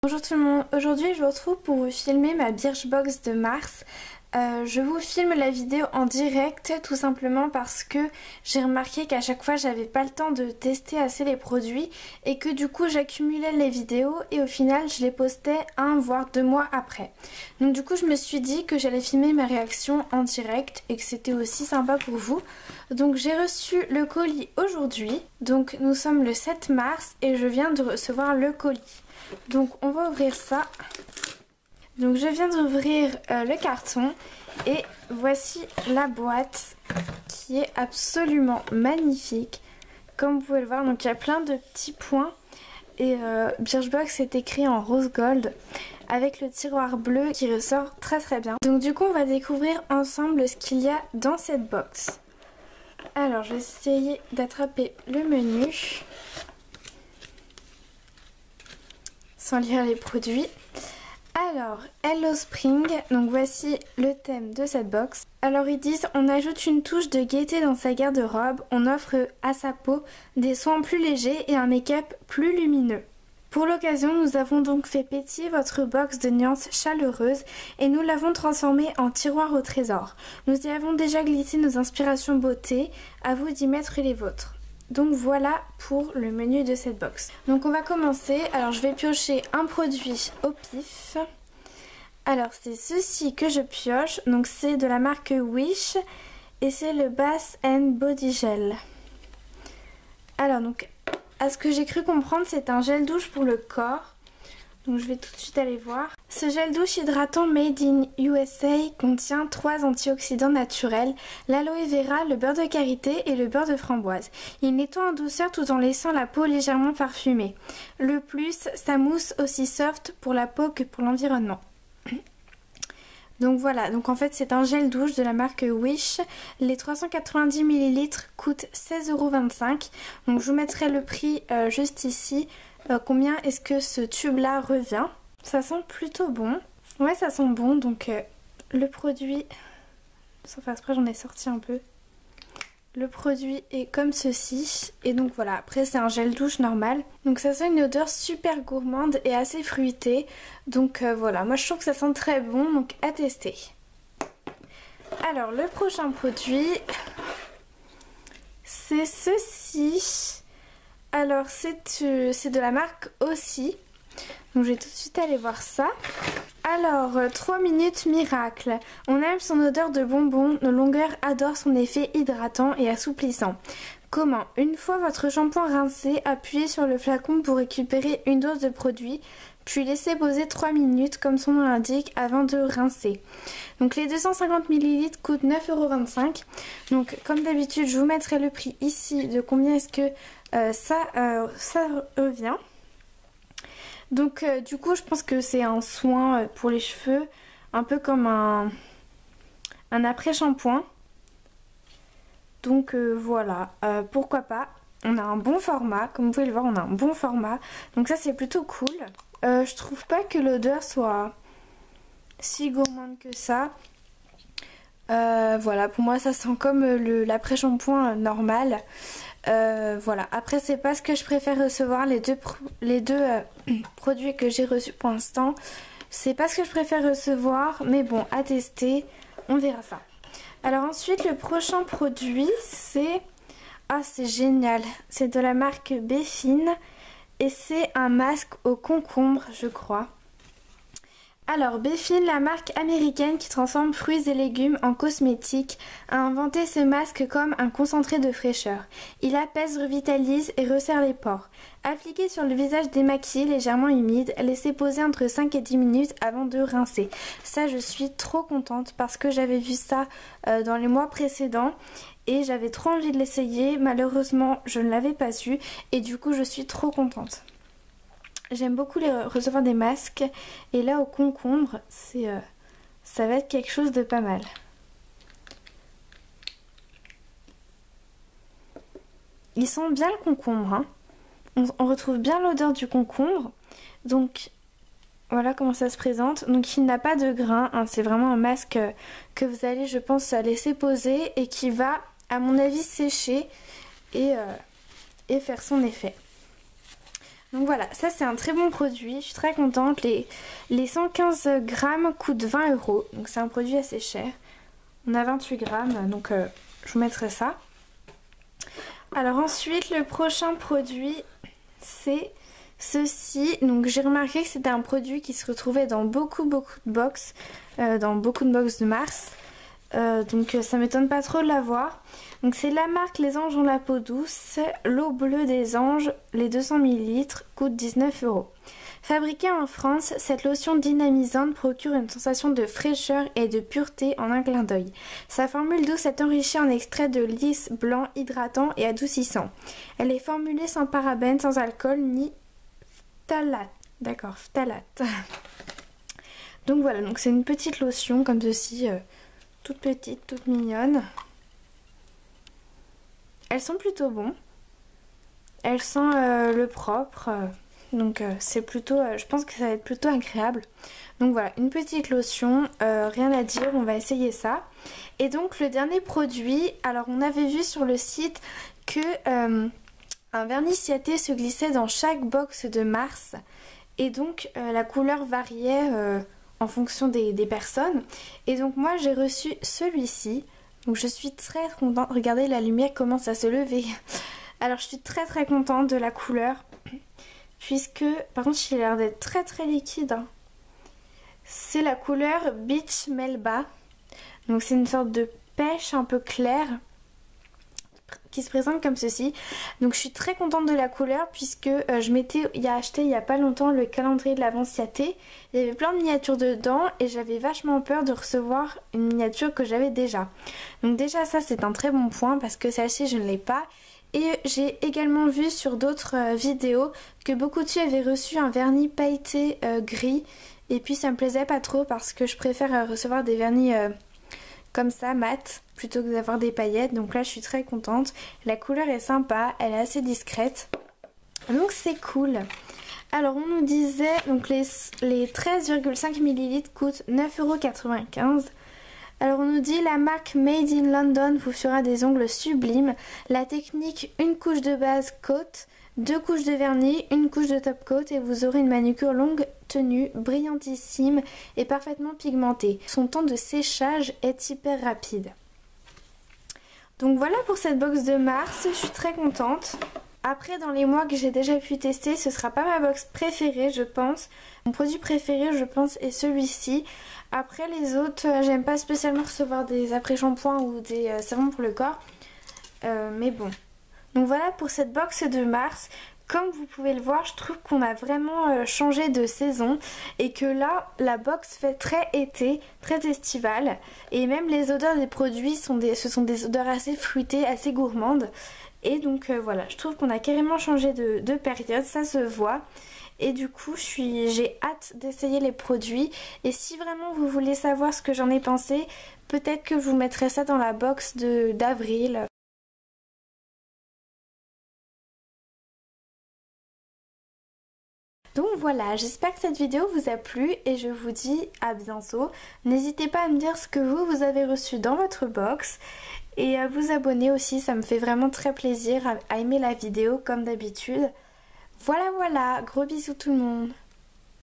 Bonjour tout le monde, aujourd'hui je vous retrouve pour vous filmer ma Birchbox de mars. Je vous filme la vidéo en direct tout simplement parce que j'ai remarqué qu'à chaque fois j'avais pas le temps de tester assez les produits et que du coup j'accumulais les vidéos et au final je les postais 1 voire 2 mois après. Donc du coup je me suis dit que j'allais filmer ma réaction en direct et que c'était aussi sympa pour vous. Donc j'ai reçu le colis aujourd'hui, donc nous sommes le 7 mars et je viens de recevoir le colis. Donc on va ouvrir ça. Donc je viens d'ouvrir le carton et voici la boîte qui est absolument magnifique. Comme vous pouvez le voir, donc il y a plein de petits points et Birchbox est écrit en rose gold avec le tiroir bleu qui ressort très bien. Donc du coup on va découvrir ensemble ce qu'il y a dans cette box. Alors je vais essayer d'attraper le menu sans lire les produits. Alors, Hello Spring, donc voici le thème de cette box. Alors ils disent, on ajoute une touche de gaieté dans sa garde-robe, on offre à sa peau des soins plus légers et un make-up plus lumineux. Pour l'occasion, nous avons donc fait pétiller votre box de nuances chaleureuses et nous l'avons transformée en tiroir au trésor. Nous y avons déjà glissé nos inspirations beauté, à vous d'y mettre les vôtres. Donc voilà pour le menu de cette box. Donc on va commencer. Alors je vais piocher un produit au pif. Alors c'est ceci que je pioche. Donc c'est de la marque Wish et c'est le Bath and Body Gel. Alors donc à ce que j'ai cru comprendre, c'est un gel douche pour le corps. Donc je vais tout de suite aller voir. Ce gel douche hydratant made in USA contient 3 antioxydants naturels, l'aloe vera, le beurre de karité et le beurre de framboise. Il nettoie en douceur tout en laissant la peau légèrement parfumée. Le plus, sa mousse aussi soft pour la peau que pour l'environnement. Donc voilà, donc en fait c'est un gel douche de la marque Wish. Les 390 ml coûtent 16,25 €. Donc je vous mettrai le prix juste ici. Combien est-ce que ce tube là revient? Ça sent plutôt bon. Ouais, ça sent bon. Donc le produit, sans faire exprès j'en ai sorti un peu. Le produit est comme ceci. Et donc voilà, après c'est un gel douche normal. Donc ça sent une odeur super gourmande et assez fruitée. Donc voilà, moi je trouve que ça sent très bon, donc à tester. Alors le prochain produit, c'est ceci. Alors c'est de la marque aussi. Donc je vais tout de suite aller voir ça. Alors 3 minutes miracle. On aime son odeur de bonbon. Nos longueurs adorent son effet hydratant et assouplissant. Comment? Une fois votre shampoing rincé, appuyez sur le flacon pour récupérer une dose de produit. Puis laissez poser 3 minutes comme son nom l'indique avant de rincer. Donc les 250 ml coûtent 9,25 €. Donc comme d'habitude je vous mettrai le prix ici de combien est-ce que ça revient. Donc du coup je pense que c'est un soin pour les cheveux, un peu comme un après-shampoing. Donc voilà, pourquoi pas. On a un bon format, comme vous pouvez le voir on a un bon format. Donc ça c'est plutôt cool. Je trouve pas que l'odeur soit si gourmande que ça. Voilà, pour moi ça sent comme l'après-shampoing normal. Voilà, après c'est pas ce que je préfère recevoir, les deux produits que j'ai reçus pour l'instant. C'est pas ce que je préfère recevoir, mais bon, à tester, on verra ça. Alors ensuite, le prochain produit, c'est... Ah, c'est génial, c'est de la marque Beffine et c'est un masque au concombre, je crois. Alors, Beffine, la marque américaine qui transforme fruits et légumes en cosmétiques, a inventé ce masque comme un concentré de fraîcheur. Il apaise, revitalise et resserre les pores. Appliqué sur le visage démaquillé, légèrement humide, laissez poser entre 5 et 10 minutes avant de rincer. Ça, je suis trop contente parce que j'avais vu ça dans les mois précédents et j'avais trop envie de l'essayer. Malheureusement, je ne l'avais pas eu et du coup, je suis trop contente. J'aime beaucoup recevoir des masques et là au concombre, ça va être quelque chose de pas mal. Il sent bien le concombre, hein. On retrouve bien l'odeur du concombre. Donc voilà comment ça se présente. Donc il n'a pas de grain, hein. C'est vraiment un masque que vous allez je pense laisser poser et qui va à mon avis sécher et faire son effet. Donc voilà, ça c'est un très bon produit, je suis très contente. Les 115 grammes coûtent 20 €, donc c'est un produit assez cher. On a 28 grammes, donc je vous mettrai ça. Alors ensuite, le prochain produit, c'est ceci. Donc j'ai remarqué que c'était un produit qui se retrouvait dans beaucoup de box, de Mars. Donc ça m'étonne pas trop de l'avoir. Donc c'est la marque Les Anges ont la peau douce, l'eau bleue des anges, les 200 ml coûtent 19 €. Fabriquée en France, cette lotion dynamisante procure une sensation de fraîcheur et de pureté en un clin d'œil. Sa formule douce est enrichie en extrait de lys blanc hydratant et adoucissant. Elle est formulée sans parabènes, sans alcool ni phtalate. D'accord, phtalate. Donc voilà, donc c'est une petite lotion comme ceci, toute petite, toute mignonne. Elles sont plutôt bonnes. Elles sentent le propre. Donc c'est plutôt, je pense que ça va être plutôt agréable. Donc voilà, une petite lotion, rien à dire, on va essayer ça. Et donc le dernier produit, alors on avait vu sur le site que un vernis ciaté se glissait dans chaque box de Mars. Et donc la couleur variait en fonction des personnes. Et donc moi j'ai reçu celui-ci. Donc je suis très contente. Regardez, la lumière commence à se lever. Alors je suis très contente de la couleur. Puisque, par contre, il a l'air d'être très liquide. Hein. C'est la couleur Beach Melba. Donc c'est une sorte de pêche un peu claire qui se présente comme ceci. Donc je suis très contente de la couleur puisque je m'étais acheté il n'y a pas longtemps le calendrier de l'Avent ciaté. Il y avait plein de miniatures dedans et j'avais vachement peur de recevoir une miniature que j'avais déjà. Donc déjà ça c'est un très bon point parce que celle-ci je ne l'ai pas. Et j'ai également vu sur d'autres vidéos que beaucoup de filles avaient reçu un vernis pailleté gris. Et puis ça me plaisait pas trop parce que je préfère recevoir des vernis comme ça, mat, plutôt que d'avoir des paillettes. Donc là je suis très contente. La couleur est sympa, elle est assez discrète. Donc c'est cool. Alors on nous disait, donc les 13,5 ml coûtent 9,95 €. Alors on nous dit la marque Made in London vous fera des ongles sublimes. La technique, une couche de base coat, 2 couches de vernis, une couche de top coat et vous aurez une manucure longue tenue, brillantissime et parfaitement pigmentée. Son temps de séchage est hyper rapide. Donc voilà pour cette box de Mars, je suis très contente. Après dans les mois que j'ai déjà pu tester, ce sera pas ma box préférée je pense. Mon produit préféré je pense est celui-ci. Après les autres, j'aime pas spécialement recevoir des après-shampoings ou des savons pour le corps. Mais bon. Donc voilà pour cette box de Mars. Comme vous pouvez le voir, je trouve qu'on a vraiment changé de saison. Et que là, la box fait très été, très estivale. Et même les odeurs des produits, ce sont des odeurs assez fruitées, assez gourmandes. Et donc voilà, je trouve qu'on a carrément changé de période, ça se voit. Et du coup j'ai hâte d'essayer les produits. Et si vraiment vous voulez savoir ce que j'en ai pensé, peut-être que je vous mettrai ça dans la box d'avril. Donc voilà, j'espère que cette vidéo vous a plu et je vous dis à bientôt. N'hésitez pas à me dire ce que vous avez reçu dans votre box et à vous abonner aussi, ça me fait vraiment très plaisir à aimer la vidéo comme d'habitude. Voilà, gros bisous tout le monde.